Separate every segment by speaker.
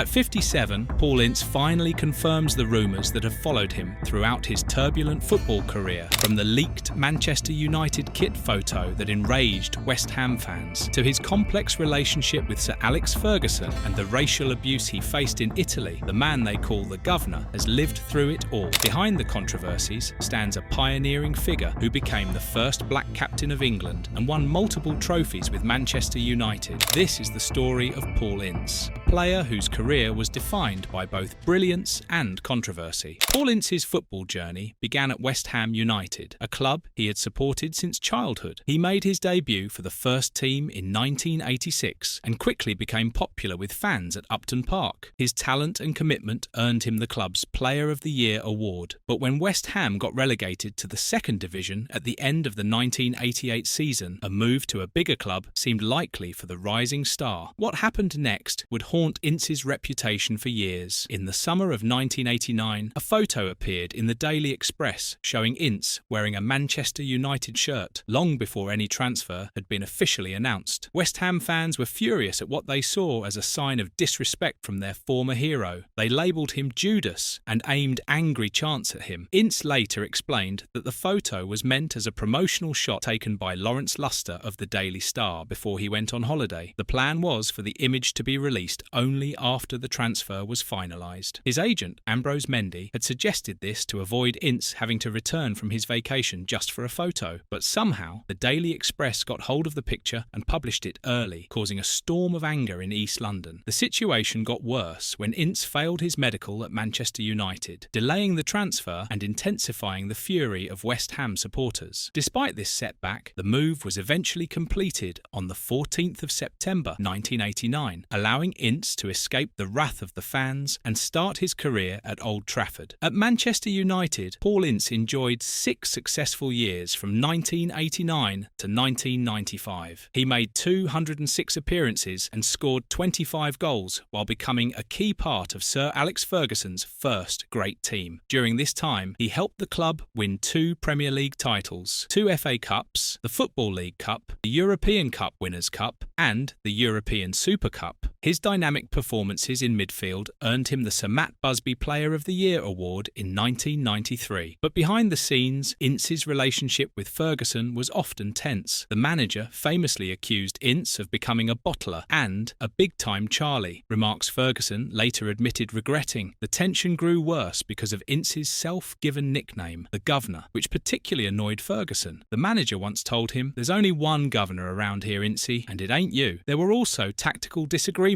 Speaker 1: At 57, Paul Ince finally confirms the rumours that have followed him throughout his turbulent football career, from the leaked Manchester United kit photo that enraged West Ham fans, to his complex relationship with Sir Alex Ferguson and the racial abuse he faced in Italy. The man they call the Guv'nor has lived through it all. Behind the controversies stands a pioneering figure who became the first black captain of England and won multiple trophies with Manchester United. This is the story of Paul Ince, a player whose career was defined by both brilliance and controversy. Paul Ince's football journey began at West Ham United, a club he had supported since childhood. He made his debut for the first team in 1986 and quickly became popular with fans at Upton Park. His talent and commitment earned him the club's Player of the Year award. But when West Ham got relegated to the second division at the end of the 1988 season, a move to a bigger club seemed likely for the rising star. What happened next would haunt Ince's reputation for years. In the summer of 1989, a photo appeared in the Daily Express showing Ince wearing a Manchester United shirt, long before any transfer had been officially announced. West Ham fans were furious at what they saw as a sign of disrespect from their former hero. They labelled him Judas and aimed angry chants at him. Ince later explained that the photo was meant as a promotional shot taken by Lawrence Luster of the Daily Star before he went on holiday. The plan was for the image to be released only after the transfer was finalised. His agent, Ambrose Mendy, had suggested this to avoid Ince having to return from his vacation just for a photo, but somehow the Daily Express got hold of the picture and published it early, causing a storm of anger in East London. The situation got worse when Ince failed his medical at Manchester United, delaying the transfer and intensifying the fury of West Ham supporters. Despite this setback, the move was eventually completed on the 14th of September 1989, allowing Ince to escape the wrath of the fans and start his career at Old Trafford. At Manchester United, Paul Ince enjoyed 6 successful years from 1989 to 1995. He made 206 appearances and scored 25 goals while becoming a key part of Sir Alex Ferguson's first great team. During this time, he helped the club win 2 Premier League titles, 2 FA Cups, the Football League Cup, the European Cup Winners' Cup, and the European Super Cup. His dynamic performances in midfield earned him the Sir Matt Busby Player of the Year award in 1993. But behind the scenes, Ince's relationship with Ferguson was often tense. The manager famously accused Ince of becoming a bottler and a big-time Charlie, remarks Ferguson later admitted regretting. The tension grew worse because of Ince's self-given nickname, the Guv'nor, which particularly annoyed Ferguson. The manager once told him, "There's only one Guv'nor around here, Incey, and it ain't you." There were also tactical disagreements.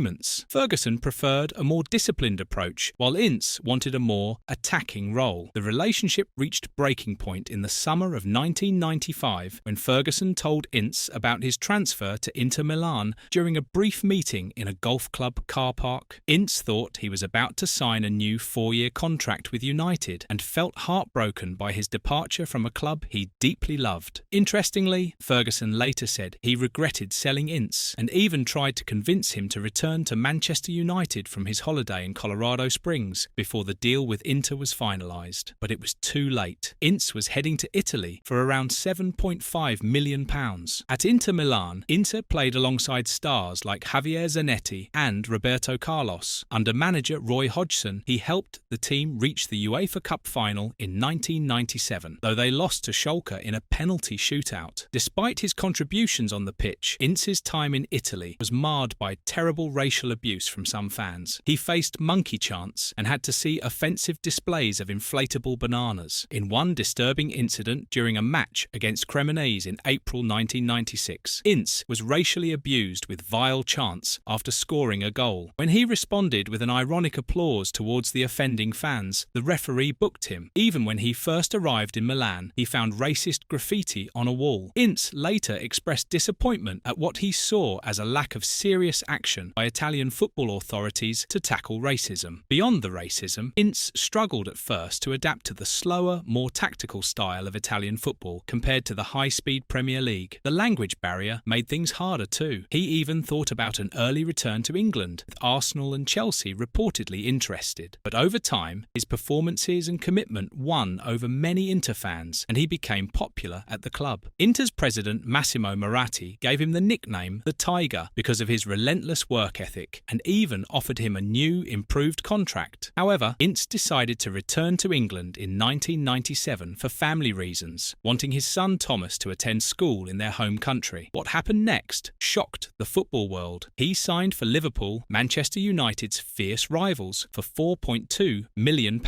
Speaker 1: Ferguson preferred a more disciplined approach, while Ince wanted a more attacking role. The relationship reached breaking point in the summer of 1995 when Ferguson told Ince about his transfer to Inter Milan during a brief meeting in a golf club car park. Ince thought he was about to sign a new 4-year contract with United and felt heartbroken by his departure from a club he deeply loved. Interestingly, Ferguson later said he regretted selling Ince and even tried to convince him to return to Manchester United from his holiday in Colorado Springs before the deal with Inter was finalised. But it was too late. Ince was heading to Italy for around £7.5 million. At Inter Milan, Inter played alongside stars like Javier Zanetti and Roberto Carlos. Under manager Roy Hodgson, he helped the team reach the UEFA Cup final in 1997, though they lost to Schalke in a penalty shootout. Despite his contributions on the pitch, Ince's time in Italy was marred by terrible racial abuse from some fans. He faced monkey chants and had to see offensive displays of inflatable bananas. In one disturbing incident during a match against Cremonese in April 1996, Ince was racially abused with vile chants after scoring a goal. When he responded with an ironic applause towards the offending fans, the referee booked him. Even when he first arrived in Milan, he found racist graffiti on a wall. Ince later expressed disappointment at what he saw as a lack of serious action by Italian football authorities to tackle racism. Beyond the racism, Ince struggled at first to adapt to the slower, more tactical style of Italian football compared to the high-speed high-speed Premier League. The language barrier made things harder too. He even thought about an early return to England, with Arsenal and Chelsea reportedly interested. But over time, his performances and commitment won over many Inter fans, and he became popular at the club. Inter's president Massimo Moratti gave him the nickname the Tiger because of his relentless work ethic, and even offered him a new, improved contract. However, Ince decided to return to England in 1997 for family reasons, wanting his son Thomas to attend school in their home country. What happened next shocked the football world. He signed for Liverpool, Manchester United's fierce rivals, for £4.2 million.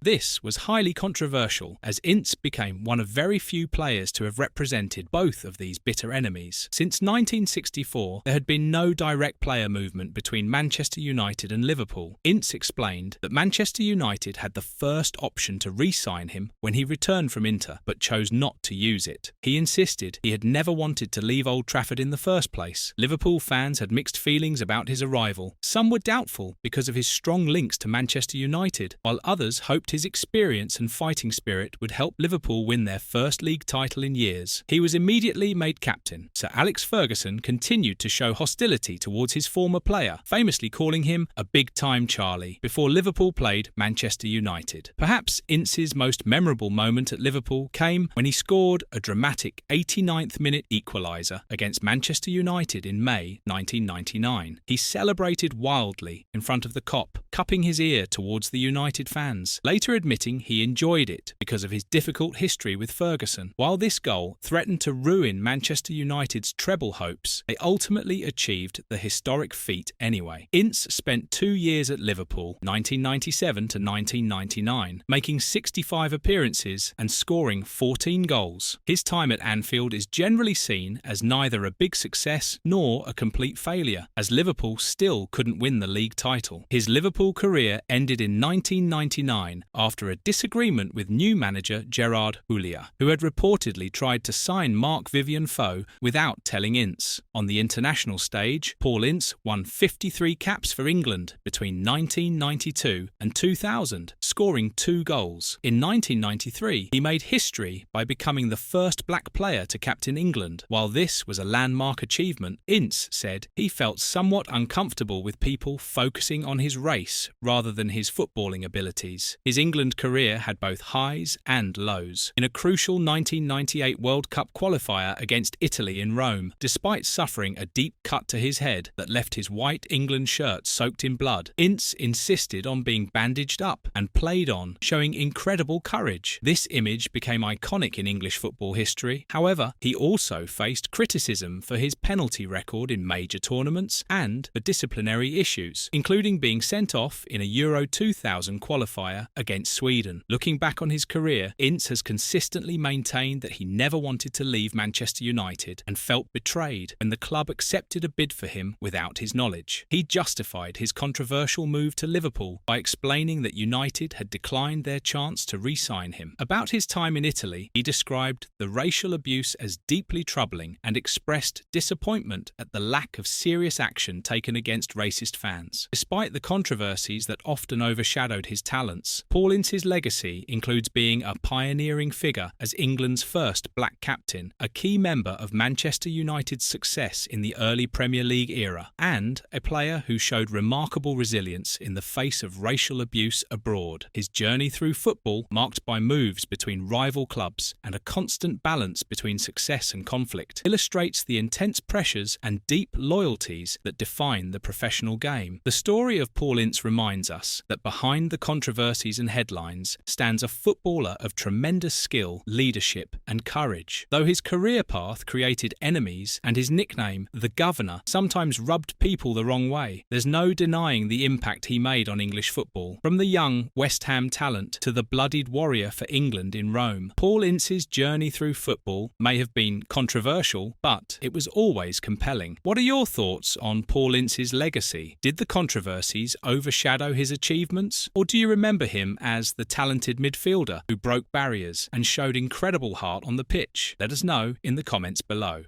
Speaker 1: This was highly controversial, as Ince became one of very few players to have represented both of these bitter enemies. Since 1964, there had been no direct player movement between Manchester United and Liverpool. Ince explained that Manchester United had the first option to re-sign him when he returned from Inter, but chose not to use it. He insisted he had never wanted to leave Old Trafford in the first place. Liverpool fans had mixed feelings about his arrival. Some were doubtful because of his strong links to Manchester United, while others hoped his experience and fighting spirit would help Liverpool win their first league title in years. He was immediately made captain. Sir Alex Ferguson continued to show hostility towards his former player, famously calling him a big-time Charlie, before Liverpool played Manchester United. Perhaps Ince's most memorable moment at Liverpool came when he scored a dramatic 89th-minute equaliser against Manchester United in May 1999. He celebrated wildly in front of the Kop, cupping his ear towards the United fans, later admitting he enjoyed it because of his difficult history with Ferguson. While this goal threatened to ruin Manchester United's treble hopes, they ultimately achieved the historic feat anyway. Ince spent 2 years at Liverpool, 1997 to 1999, making 65 appearances and scoring 14 goals. His time at Anfield is generally seen as neither a big success nor a complete failure, as Liverpool still couldn't win the league title. His Liverpool career ended in 1999 after a disagreement with new manager Gerard Houllier, who had reportedly tried to sign Marc-Vivien Foe without telling Ince. On the international stage, Paul Ince won 53 caps for England between 1992 and 2000, scoring 2 goals. In 1993, he made history by becoming the first black player to captain England. While this was a landmark achievement, Ince said he felt somewhat uncomfortable with people focusing on his race rather than his footballing abilities. His England career had both highs and lows. In a crucial 1998 World Cup qualifier against Italy in Rome, despite suffering a deep cut to his head that left his white England shirt soaked in blood, Ince insisted on being bandaged up and played on, showing incredible courage. This image became iconic in English football history. However, he also faced criticism for his penalty record in major tournaments and for disciplinary issues, including being sent off in a Euro 2000 qualifier against Sweden. Looking back on his career, Ince has consistently maintained that he never wanted to leave Manchester United and felt betrayed when the club accepted a bid for him without his knowledge. He justified his controversial move to Liverpool by explaining that United had declined their chance to re-sign him. About his time in Italy, he described the racial abuse as deeply troubling and expressed disappointment at the lack of serious action taken against racist fans. Despite the controversies that often overshadowed his talents, Paul Ince's legacy includes being a pioneering figure as England's first black captain, a key member of Manchester United's success in the early Premier League era, and a player who showed remarkable resilience in the face of racial abuse abroad. His journey through football, marked by moves between rival clubs and a constant balance between success and conflict, illustrates the intense pressures and deep loyalties that define the professional game. The story of Paul Ince reminds us that behind the controversies and headlines stands a footballer of tremendous skill, leadership and courage. Though his career path created enemies and his nickname, the Guv'nor, sometimes rubbed people the wrong way, there's no denying the impact he made on English football. From the young West Ham talent to the bloodied warrior for England in Rome, Paul Ince's journey through football may have been controversial, but it was always compelling. What are your thoughts on Paul Ince's legacy? Did the controversies overshadow his achievements, or do you remember him as the talented midfielder who broke barriers and showed incredible heart on the pitch? Let us know in the comments below.